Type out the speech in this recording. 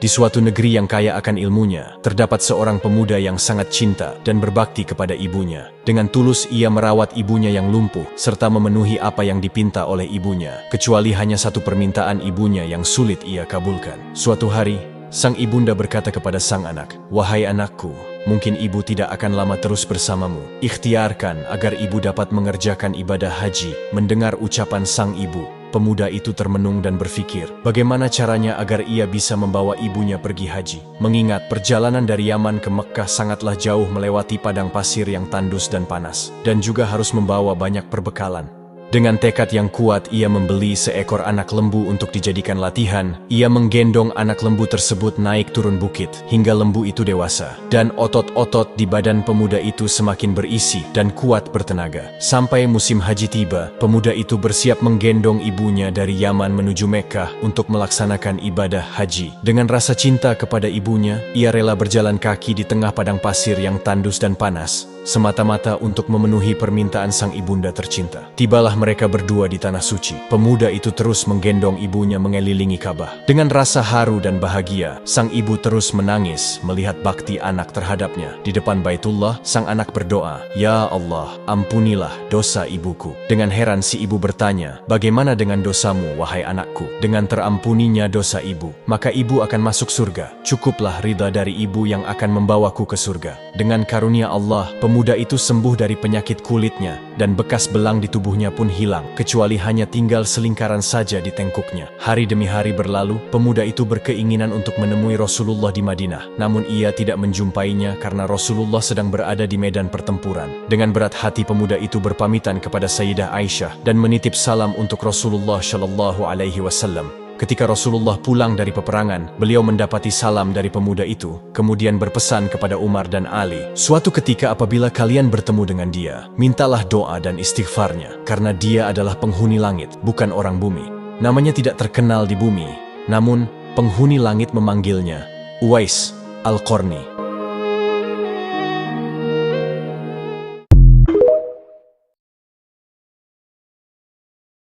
Di suatu negeri yang kaya akan ilmunya, terdapat seorang pemuda yang sangat cinta dan berbakti kepada ibunya. Dengan tulus ia merawat ibunya yang lumpuh, serta memenuhi apa yang dipinta oleh ibunya, kecuali hanya satu permintaan ibunya yang sulit ia kabulkan. Suatu hari, sang ibunda berkata kepada sang anak, "Wahai anakku, mungkin ibu tidak akan lama terus bersamamu. Ikhtiarkan agar ibu dapat mengerjakan ibadah haji." Mendengar ucapan sang ibu, pemuda itu termenung dan berpikir, bagaimana caranya agar ia bisa membawa ibunya pergi haji. Mengingat perjalanan dari Yaman ke Mekkah sangatlah jauh melewati padang pasir yang tandus dan panas, dan juga harus membawa banyak perbekalan. Dengan tekad yang kuat, ia membeli seekor anak lembu untuk dijadikan latihan. Ia menggendong anak lembu tersebut naik turun bukit, hingga lembu itu dewasa. Dan otot-otot di badan pemuda itu semakin berisi dan kuat bertenaga. Sampai musim haji tiba, pemuda itu bersiap menggendong ibunya dari Yaman menuju Mekkah untuk melaksanakan ibadah haji. Dengan rasa cinta kepada ibunya, ia rela berjalan kaki di tengah padang pasir yang tandus dan panas, semata-mata untuk memenuhi permintaan sang ibunda tercinta. Tibalah mereka berdua di tanah suci. Pemuda itu terus menggendong ibunya mengelilingi Ka'bah. Dengan rasa haru dan bahagia, sang ibu terus menangis melihat bakti anak terhadapnya. Di depan Baitullah, sang anak berdoa, "Ya Allah, ampunilah dosa ibuku." Dengan heran si ibu bertanya, "Bagaimana dengan dosamu, wahai anakku?" "Dengan terampuninya dosa ibu, maka ibu akan masuk surga. Cukuplah ridha dari ibu yang akan membawaku ke surga." Dengan karunia Allah, pemuda itu sembuh dari penyakit kulitnya, dan bekas belang di tubuhnya pun hilang, kecuali hanya tinggal selingkaran saja di tengkuknya. Hari demi hari berlalu, pemuda itu berkeinginan untuk menemui Rasulullah di Madinah. Namun ia tidak menjumpainya karena Rasulullah sedang berada di medan pertempuran. Dengan berat hati pemuda itu berpamitan kepada Sayyidah Aisyah dan menitip salam untuk Rasulullah Shallallahu Alaihi Wasallam. Ketika Rasulullah pulang dari peperangan, beliau mendapati salam dari pemuda itu, kemudian berpesan kepada Umar dan Ali, "Suatu ketika apabila kalian bertemu dengan dia, mintalah doa dan istighfarnya, karena dia adalah penghuni langit, bukan orang bumi. Namanya tidak terkenal di bumi, namun penghuni langit memanggilnya Uwais Al-Qarni."